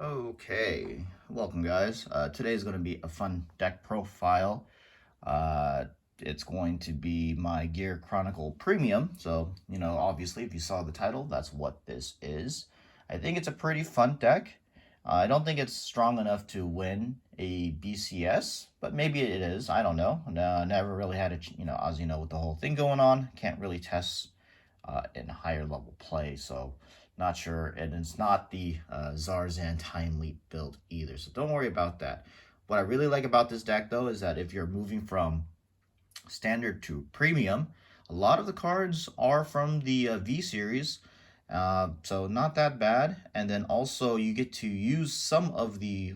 Okay, welcome guys. Today is going to be a fun deck profile. Uh, it's going to be my Gear Chronicle Premium. So, obviously if you saw the title, that's what this is. I think it's a pretty fun deck. I don't think it's strong enough to win a BCS, but maybe it is. I don't know. Never really had a, as you know, with the whole thing going on, can't really test in higher level play. So not sure, and it's not the Zarzan Time Leap build either, so don't worry about that. What I really like about this deck, though, is that if you're moving from standard to premium, a lot of the cards are from the V series, so not that bad. And then also you get to use some of the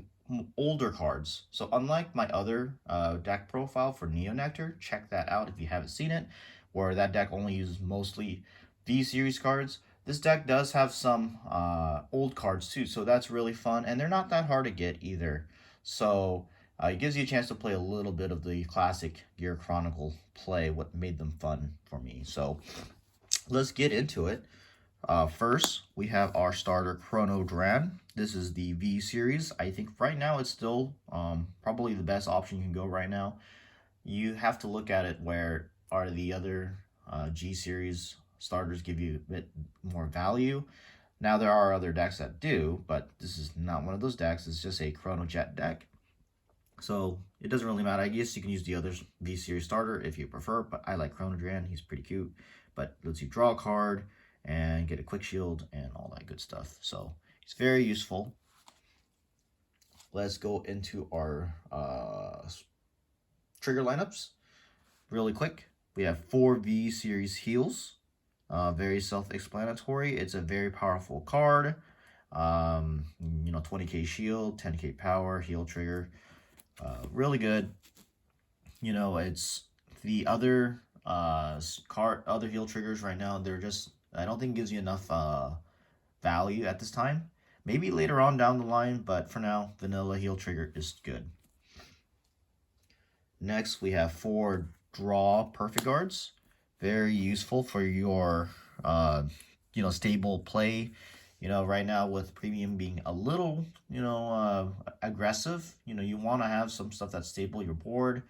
older cards. So unlike my other deck profile for Neo Nectar, check that out if you haven't seen it, where that deck only uses mostly V series cards. This deck does have some old cards too, so that's really fun, and they're not that hard to get either. So it gives you a chance to play a little bit of the classic Gear Chronicle play, what made them fun for me. So let's get into it. First, we have our starter Chrono Dran. This is the V series. I think right now it's still probably the best option you can go right now. You have to look at it where are the other G series starters give you a bit more value. Now there are other decks that do, but this is not one of those decks. It's just a Chrono Jet deck. So it doesn't really matter. I guess you can use the other V series starter if you prefer, but I like Chrono Dran. He's pretty cute, but lets you draw a card and get a quick shield and all that good stuff. So it's very useful. Let's go into our trigger lineups really quick. We have 4 V series heals. Very self-explanatory. It's a very powerful card. 20k shield, 10k power, heal trigger. Really good. It's the other other heal triggers right now. They're just, I don't think it gives you enough value at this time. Maybe later on down the line, but for now, vanilla heal trigger is good. Next, we have 4 draw perfect guards. Very useful for your stable play. Right now with premium being a little aggressive, you want to have some stuff that's stable. You're bored.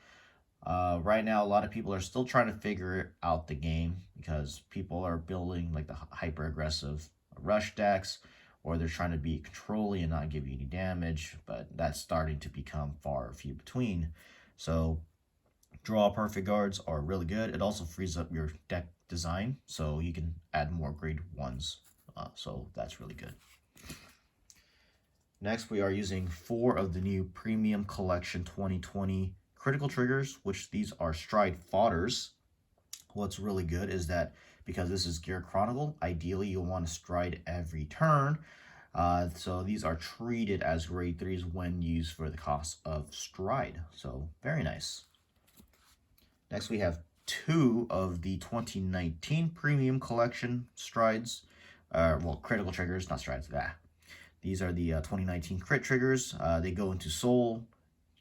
Right now a lot of people are still trying to figure out the game because people are building like the hyper aggressive rush decks, or they're trying to be controlling and not give you any damage, but that's starting to become far few between. So draw perfect guards are really good. It also frees up your deck design, so you can add more grade 1s. So that's really good. Next, we are using 4 of the new Premium Collection 2020 critical triggers, which these are Stride Fodders. What's really good is that because this is Gear Chronicle, ideally you'll want to stride every turn. So these are treated as grade 3s when used for the cost of stride. So very nice. Next, we have 2 of the 2019 Premium Collection strides. Critical triggers, not strides. These are the 2019 crit triggers. They go into Soul,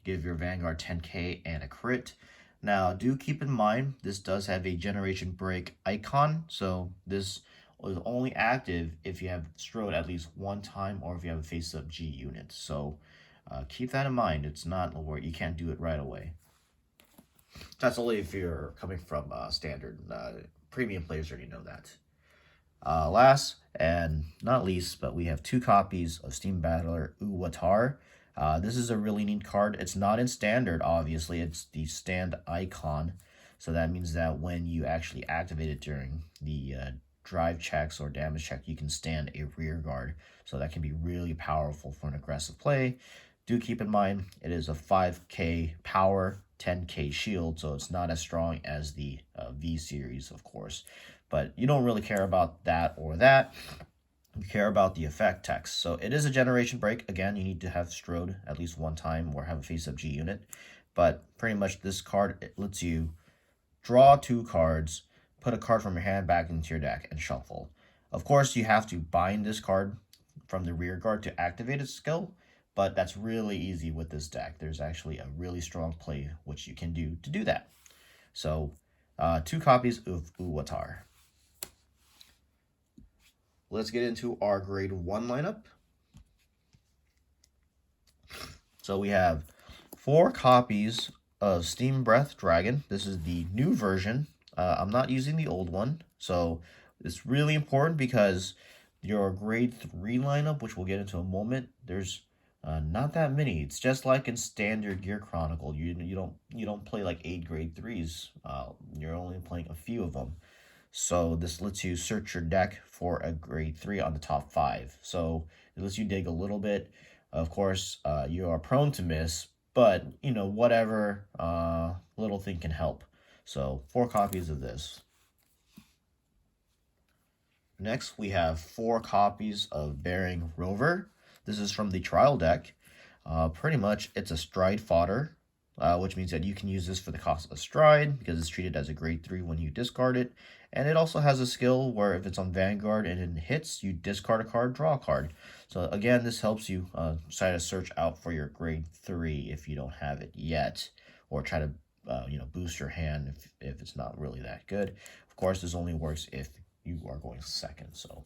give your Vanguard 10k and a crit. Now, do keep in mind, this does have a Generation Break icon, so this is only active if you have Strode at least one time or if you have a face-up G unit. So keep that in mind. It's not where you can't do it right away. That's only if you're coming from standard. Premium players already know that. Last and not least, but we have 2 copies of Steam Battler Uwatar. This is a really neat card. It's not in standard, obviously. It's the stand icon. So that means that when you actually activate it during the drive checks or damage check, you can stand a rear guard. So that can be really powerful for an aggressive play. Do keep in mind, it is a 5k power, 10k shield, so it's not as strong as the V series, of course. But you don't really care about that or that. You care about the effect text. So it is a generation break. Again, you need to have Strode at least one time or have a face-up G unit. But pretty much this card, it lets you draw 2 cards, put a card from your hand back into your deck, and shuffle. Of course, you have to bind this card from the rear guard to activate its skill, but that's really easy with this deck. There's actually a really strong play which you can do to do that. So 2 copies of Uwatar. Let's get into our grade 1 lineup. So we have 4 copies of Steam Breath Dragon. This is the new version. I'm not using the old one. So it's really important because your grade 3 lineup, which we'll get into in a moment, there's not that many. It's just like in standard Gear Chronicle. You don't play like 8 grade 3s. You're only playing a few of them. So this lets you search your deck for a grade 3 on the top 5. So it lets you dig a little bit. Of course, you are prone to miss, but whatever little thing can help. So 4 copies of this. Next, we have 4 copies of Bearing Rover. This is from the trial deck. Pretty much, it's a stride fodder, which means that you can use this for the cost of stride because it's treated as a grade 3 when you discard it. And it also has a skill where if it's on Vanguard and it hits, you discard a card, draw a card. So again, this helps you try to search out for your grade 3 if you don't have it yet, or try to boost your hand if it's not really that good. Of course, this only works if you are going second, so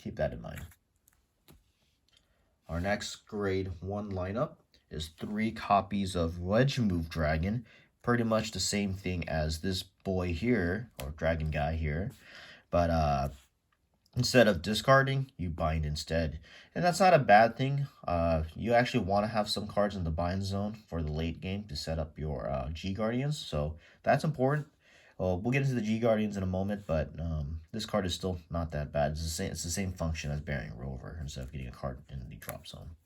keep that in mind. Our next grade 1 lineup is 3 copies of Wedge Move Dragon. Pretty much the same thing as this boy here, or dragon guy here. But instead of discarding, you bind instead. And that's not a bad thing. You actually want to have some cards in the bind zone for the late game to set up your G Guardians. So that's important. We'll get into the G Guardians in a moment, but this card is still not that bad. It's the same function as Bearing Rover instead of getting a card in the drop zone.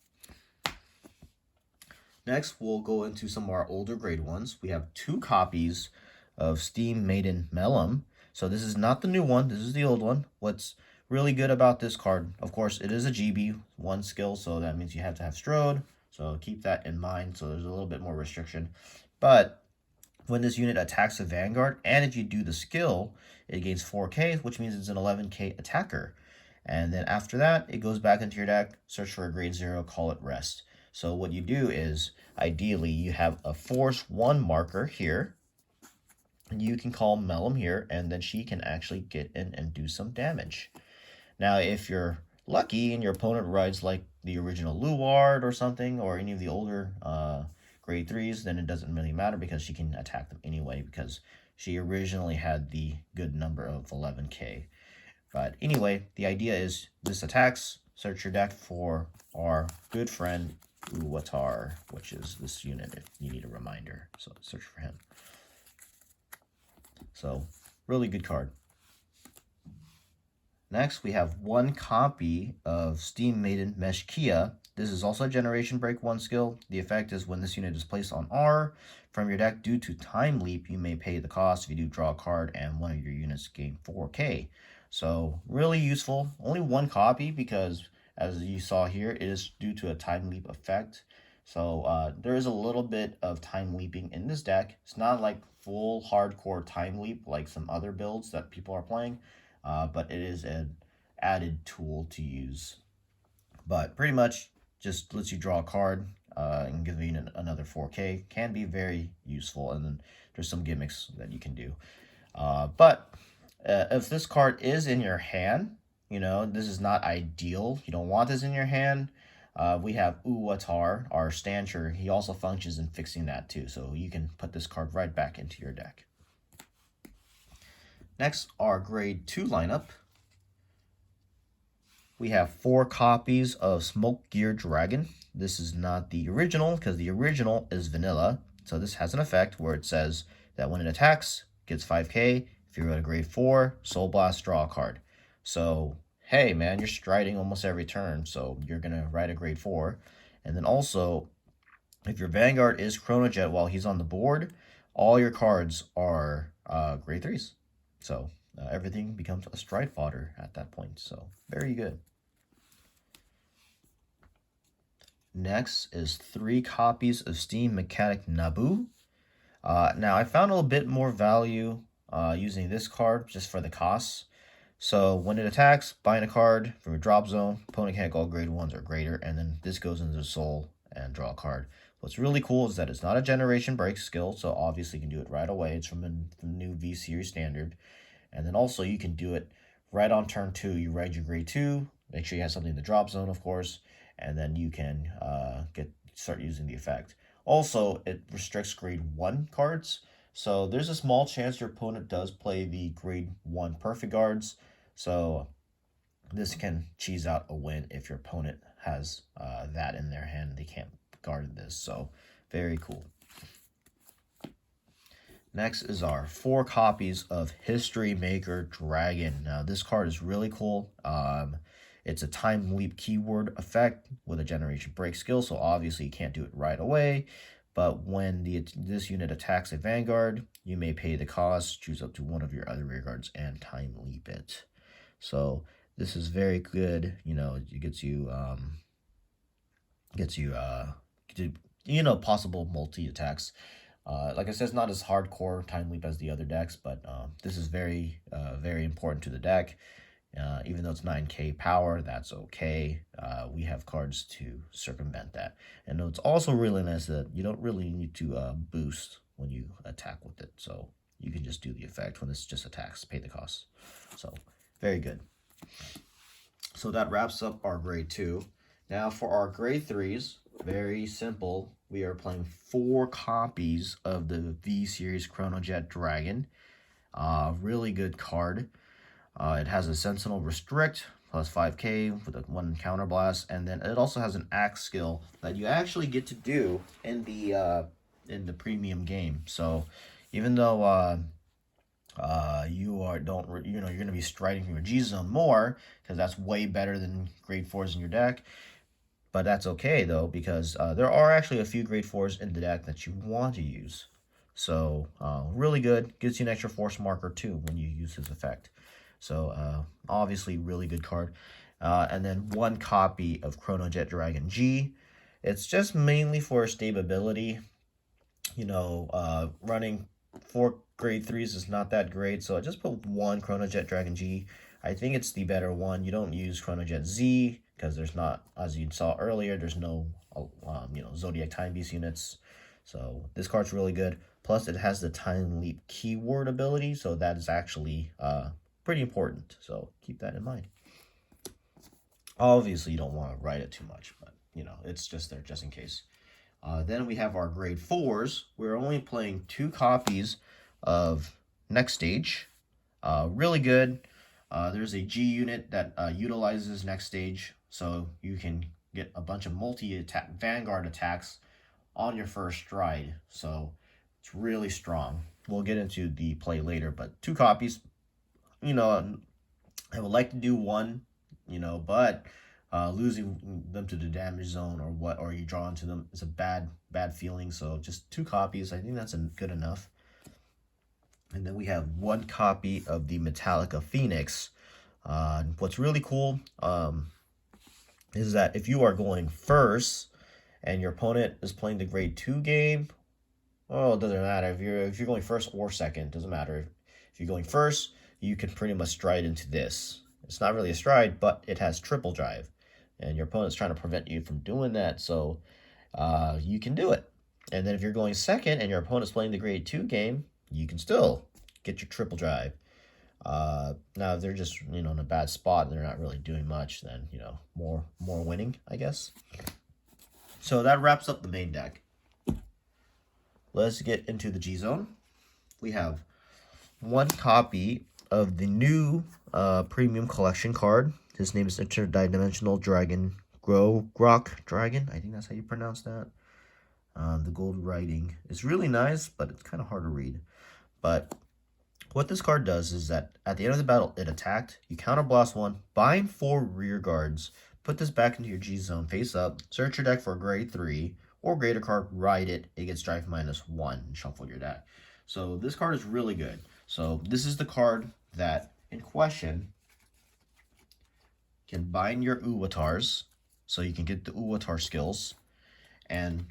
Next, we'll go into some of our older grade ones. We have 2 copies of Steam Maiden Mellum. So this is not the new one. This is the old one. What's really good about this card, of course, it is a GB 1 skill, so that means you have to have Strode. So keep that in mind. So there's a little bit more restriction. But when this unit attacks a Vanguard, and if you do the skill, it gains 4k, which means it's an 11k attacker. And then after that, it goes back into your deck, search for a grade 0, call it rest. So what you do is, ideally, you have a Force 1 marker here. You can call Mellum here, and then she can actually get in and do some damage. Now, if you're lucky and your opponent rides like the original Luard or something, or any of the older grade 3s, then it doesn't really matter because she can attack them anyway because she originally had the good number of 11k. But anyway, the idea is this attacks, search your deck for our good friend Uwatar, which is this unit if you need a reminder. So search for him. So really good card. Next, we have 1 copy of Steam Maiden Mesh Kia. This is also a Generation Break 1 skill. The effect is when this unit is placed on R from your deck due to Time Leap, you may pay the cost if you do draw a card and one of your units gain 4k. So really useful. Only 1 copy because, as you saw here, it is due to a Time Leap effect. So there is a little bit of Time Leaping in this deck. It's not like full hardcore Time Leap like some other builds that people are playing. But it is an added tool to use. But pretty much just lets you draw a card and give you another 4k. Can be very useful, and then there's some gimmicks that you can do. But if this card is in your hand, this is not ideal. You don't want this in your hand. We have Uwatar, our Stancher. He also functions in fixing that too, so you can put this card right back into your deck. Next, our grade 2 lineup. We have 4 copies of Smoke Gear Dragon. This is not the original because the original is vanilla. So this has an effect where it says that when it attacks, it gets 5k. If you're at a grade 4, Soul Blast, draw a card. So, hey man, you're striding almost every turn, so you're going to ride a grade 4. And then also, if your Vanguard is Chrono Jet while he's on the board, all your cards are grade 3s. So everything becomes a stride fodder at that point. So very good. Next is 3 copies of Steam Mechanic Naboo. Now I found a little bit more value using this card just for the costs. So when it attacks, bind a card from your drop zone. Opponent can't go grade 1s or greater, and then this goes into the soul and draw a card. What's really cool is that it's not a Generation Break skill, so obviously you can do it right away. It's from the new V-Series standard. And then also you can do it right on turn 2. You ride your grade 2, make sure you have something in the drop zone, of course, and then you can start using the effect. Also, it restricts grade 1 cards. So there's a small chance your opponent does play the grade 1 perfect guards. So this can cheese out a win if your opponent has that in their hand. They can't guard this. So very cool. Next is our 4 copies of History Maker Dragon. Now this card is really cool. It's a time leap keyword effect with a generation break skill, so obviously you can't do it right away. But when this unit attacks a vanguard, you may pay the cost, choose up to one of your other rear guards, and time leap it. So this is very good. You know, it gets you possible multi attacks. Like I said, it's not as hardcore time leap as the other decks, but this is very important to the deck. Even though it's 9k power, that's okay. We have cards to circumvent that. And it's also really nice that you don't really need to boost when you attack with it. So you can just do the effect when this just attacks, pay the cost. So very good. So that wraps up our grade 2. Now for our grade 3s, very simple. We are playing 4 copies of the V-Series Chronojet Dragon. Really good card. It has a Sentinel Restrict, plus 5k with a 1 counterblast, and then it also has an axe skill that you actually get to do in the premium game. So even though you're going to be striding from your G zone more, because that's way better than grade 4s in your deck. But that's okay though, because there are actually a few grade 4s in the deck that you want to use. So really good, gives you an extra force marker too when you use his effect. So obviously really good card. And then 1 copy of Chronojet Dragon G. It's just mainly for stability. Running 4 grade 3s is not that great, so I just put 1 Chronojet Dragon G. I think it's the better one. You don't use Chronojet Z because there's not, as you saw earlier, there's no Zodiac Time Beast units. So this card's really good. Plus it has the Time Leap keyword ability, so that is actually pretty important. So keep that in mind. Obviously you don't want to write it too much, but it's just there just in case. Then we have our grade 4s. We're only playing 2 copies of Next Stage. Really good. There's a G unit that utilizes Next Stage, so you can get a bunch of multi-attack Vanguard attacks on your first stride. So it's really strong. We'll get into the play later, but 2 copies. I would like to do 1, but losing them to the damage zone or you draw into them is a bad feeling. So just 2 copies, I think that's good enough. And then we have 1 copy of the Metallica Phoenix. What's really cool is that if you are going first and your opponent is playing the grade 2 game, well, it doesn't matter if you're going first or second, doesn't matter. If you're going first, you can pretty much stride into this. It's not really a stride, but it has triple drive. And your opponent's trying to prevent you from doing that, so you can do it. And then if you're going second and your opponent's playing the grade 2 game, you can still get your triple drive. Now, if they're just, in a bad spot and they're not really doing much, then, more winning, I guess. So that wraps up the main deck. Let's get into the G zone. We have 1 copy of the new premium collection card. His name is Interdimensional Dragon Grok Dragon. I think that's how you pronounce that. The gold writing is really nice, but it's kind of hard to read. But what this card does is that at the end of the battle, it attacked. You counterblast 1, bind 4 rear guards, put this back into your G zone face up, search your deck for a grade 3 or greater card, write it. It gets drive -1 and shuffle your deck. So this card is really good. So this is the card that in question can bind your Uwatars, so you can get the Uwatar skills, and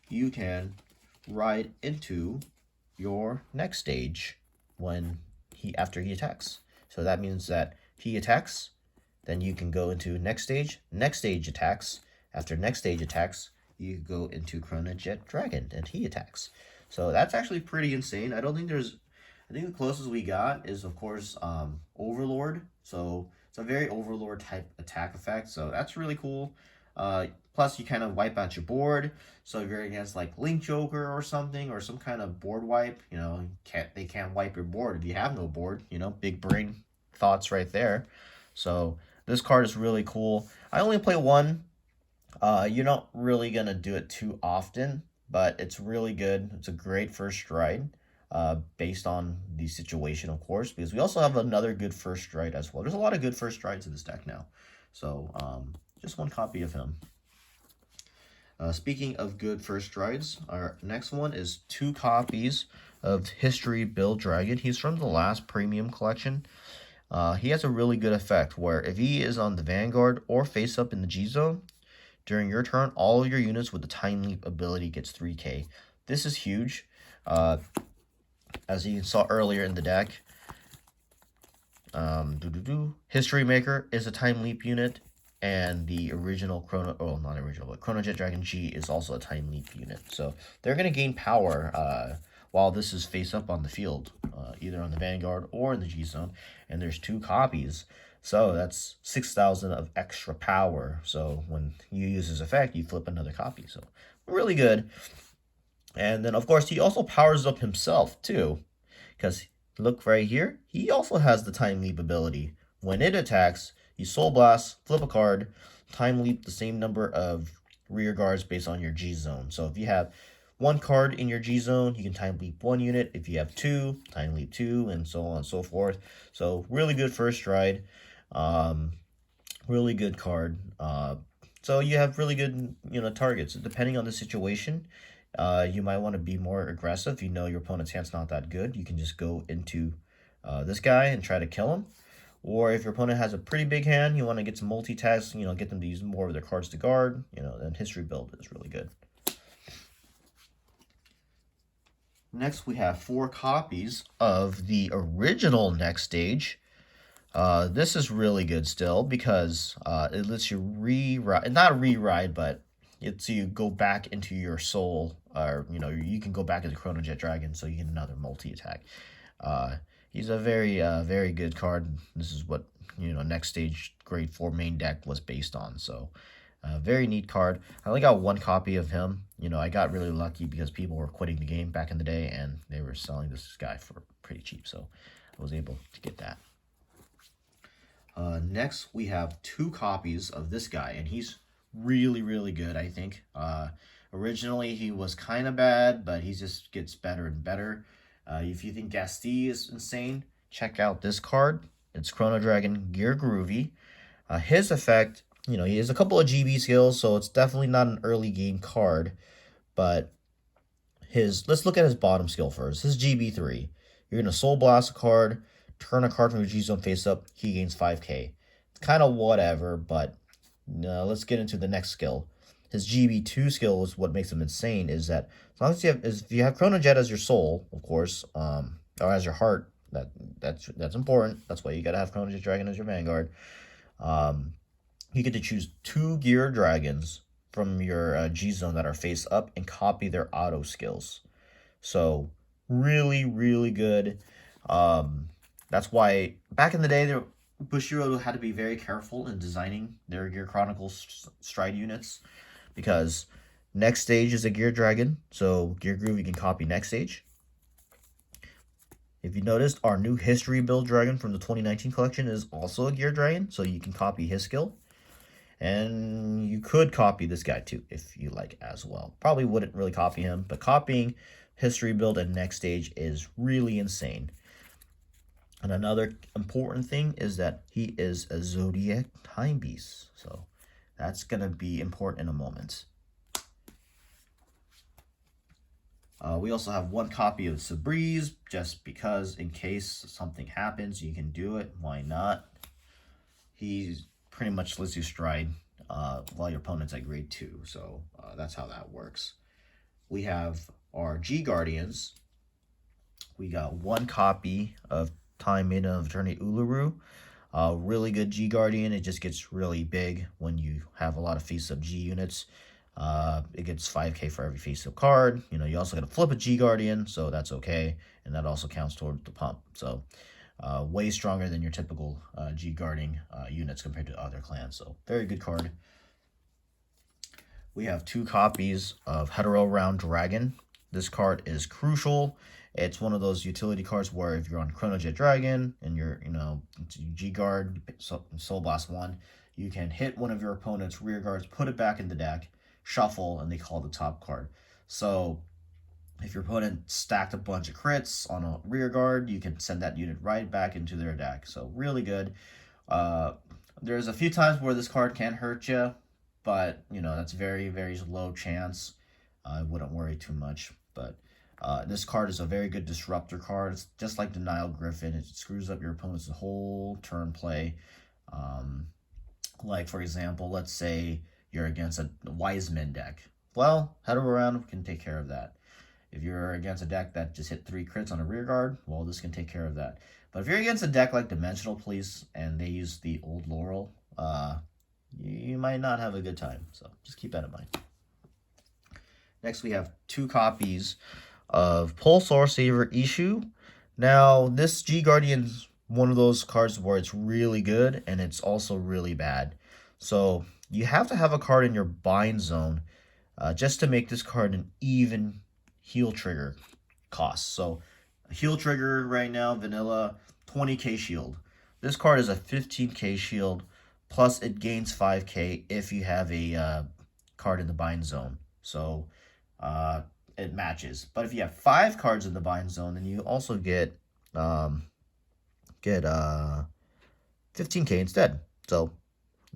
you can ride into your next stage after he attacks. So that means that he attacks, then you can go into next stage attacks. After next stage attacks, you go into Chronojet Dragon, and he attacks. So that's actually pretty insane. I think the closest we got is, of course, Overlord. So it's a very Overlord type attack effect. So that's really cool. Plus Plus, you kind of wipe out your board. So if you're against like Link Joker or something, or some kind of board wipe, you know, they can't wipe your board if you have no board. You know, big brain thoughts right there. So this card is really cool. I only play one. You're not really gonna do it too often, but it's really good. It's a great first stride. Based on the situation, of course, because we also have another good first stride as well. There's a lot of good first strides in this deck now. So, just one copy of him. Speaking of good first strides, our next one is 2 copies of History Build Dragon. He's from the last premium collection. He has a really good effect where if he is on the Vanguard or face up in the G zone, during your turn, all of your units with the Time Leap ability gets 3k. This is huge. As you saw earlier in the deck, History Maker is a Time Leap unit, and the original Chrono Jet Dragon G is also a Time Leap unit. So they're going to gain power while this is face up on the field, either on the Vanguard or in the G zone. And there's 2 copies, so that's 6,000 of extra power. So when you use his effect, you flip another copy. So really good. And then, of course, he also powers up himself, too. Because, look right here, he also has the Time Leap ability. When it attacks, you Soul Blast, flip a card, Time Leap the same number of rear guards based on your G zone. So if you have 1 card in your G zone, you can Time Leap 1 unit. If you have 2, Time Leap 2, and so on and so forth. So really good first stride. Really good card. So you have really good, targets. Depending on the situation, you might want to be more aggressive. You know your opponent's hand's not that good. You can just go into this guy and try to kill him. Or if your opponent has a pretty big hand, you want to get some multi-tags, get them to use more of their cards to guard, then History Build is really good. Next, we have 4 copies of the original Next Stage. This is really good still because it lets you not re-ride, but it's you go back into your soul, or you can go back into Chrono Jet Dragon, so you get another multi-attack. He's a very good card. This is what Next Stage Grade 4 main deck was based on. So very neat card. I only got 1 copy of him. I got really lucky because people were quitting the game back in the day, and they were selling this guy for pretty cheap, so I was able to get that. Next, we have 2 copies of this guy, and he's really good, I think. Originally, he was kind of bad, but he just gets better and better. If you think Gasti is insane, check out this card. It's Chrono Dragon Gear Groovy. His effect, he has a couple of GB skills, so it's definitely not an early game card, but let's look at his bottom skill first. His GB3. You're going to Soul Blast a card, turn a card from your G zone face up, he gains 5k. It's kind of whatever, but let's get into the next skill. His GB2 skill is what makes him insane, is that as long as if you have Chrono Jet as your soul, of course, or as your heart, that's important. That's why you gotta have Chrono Jet Dragon as your Vanguard. You get to choose 2 Gear Dragons from your G zone that are face up and copy their auto skills. So really good. That's why back in the day, Bushiroad had to be very careful in designing their Gear Chronicle stride units, because Next Stage is a Gear Dragon, so Gear Groovy can copy Next Stage. If you noticed, our new History Build Dragon from the 2019 collection is also a Gear Dragon, so you can copy his skill. And you could copy this guy too, if you like as well. Probably wouldn't really copy him, but copying History Build and Next Stage is really insane. And another important thing is that he is a Zodiac Time Beast. So that's going to be important in a moment. We also have 1 copy of Sabriz, just because in case something happens, you can do it. Why not? He pretty much lets you stride while your opponent's at grade 2. So that's how that works. We have our G Guardians. We got 1 copy of Time Maiden of Eternity Uluru. Really good G Guardian. It just gets really big when you have a lot of face-up G units. It gets 5k for every face-up card. You also got to flip a G Guardian, so that's okay. And that also counts toward the pump. So way stronger than your typical G Guarding units compared to other clans. So very good card. we have 2 copies of Hetero Round Dragon. This card is crucial. It's one of those utility cards where if you're on Chronojet Dragon and you're, G-Guard, Soul Blast 1, you can hit one of your opponent's rear guards, put it back in the deck, shuffle, and they call the top card. So if your opponent stacked a bunch of crits on a rear guard, you can send that unit right back into their deck. So really good. There's a few times where this card can hurt you, but, that's very, very low chance. I wouldn't worry too much. But this card is a very good disruptor card. It's just like Denial Griffin. It screws up your opponent's whole turn play. Like, for example, let's say you're against a Wiseman deck. Well, Hetero Round can take care of that. If you're against a deck that just hit 3 crits on a rear guard, well, this can take care of that. But if you're against a deck like Dimensional Police and they use the Old Laurel, you might not have a good time. So just keep that in mind. Next, we have 2 copies of Pulsar Saver Issue. Now, this G Guardian's one of those cards where it's really good and it's also really bad. So you have to have a card in your bind zone just to make this card an even heal trigger cost. So a heal trigger right now, vanilla, 20k shield. This card is a 15k shield, plus it gains 5k if you have a card in the bind zone. So it matches. But if you have 5 cards in the bind zone, then you also get 15k instead. So,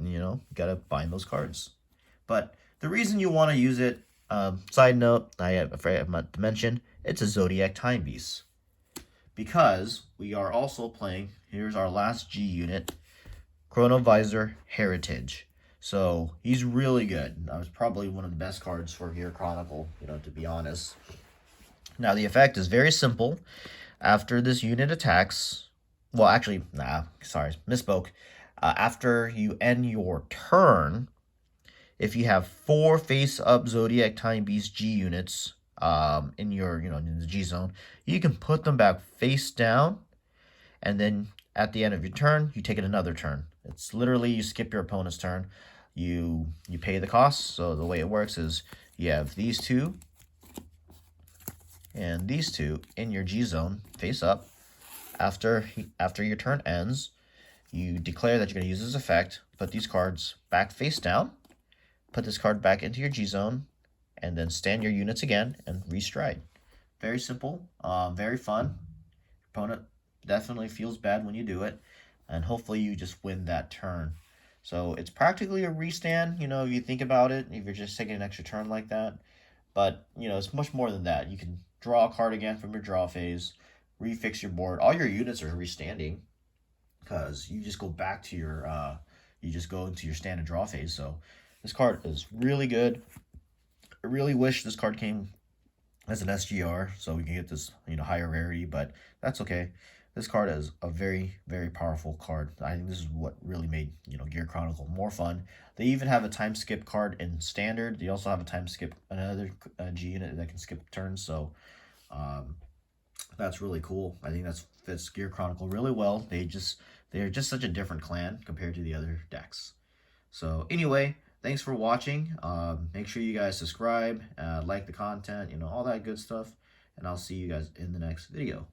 you gotta bind those cards. But the reason you want to use it, side note, I'm afraid I meant to mention, it's a Zodiac Time Beast. Because we are also playing, here's our last G unit, Chronovisor Heritage. So he's really good. That was probably one of the best cards for Gear Chronicle, to be honest. Now the effect is very simple. After this unit attacks, well, actually, misspoke. After you end your turn, if you have 4 face-up Zodiac Time Beast G units in your, in the G zone, you can put them back face down, and then at the end of your turn, you take it another turn. It's literally you skip your opponent's turn. You pay the costs. So the way it works is you have these 2 and these 2 in your G zone face up. After your turn ends, you declare that you're going to use this effect, put these cards back face down, put this card back into your G zone, and then stand your units again and restride. Very simple, very fun. Opponent definitely feels bad when you do it, and hopefully you just win that turn. So it's practically a restand, if you think about it, if you're just taking an extra turn like that. But, it's much more than that. You can draw a card again from your draw phase, refix your board. All your units are restanding because you just go back to your, you just go into your standard draw phase. So this card is really good. I really wish this card came as an SGR so we can get this, higher rarity, but that's okay. This card is a very, very powerful card. I think this is what really made, Gear Chronicle more fun. They even have a time skip card in standard. They also have a time skip, another G unit that can skip turns. So that's really cool. I think that fits Gear Chronicle really well. They're just such a different clan compared to the other decks. So anyway, thanks for watching. Make sure you guys subscribe, like the content, all that good stuff. And I'll see you guys in the next video.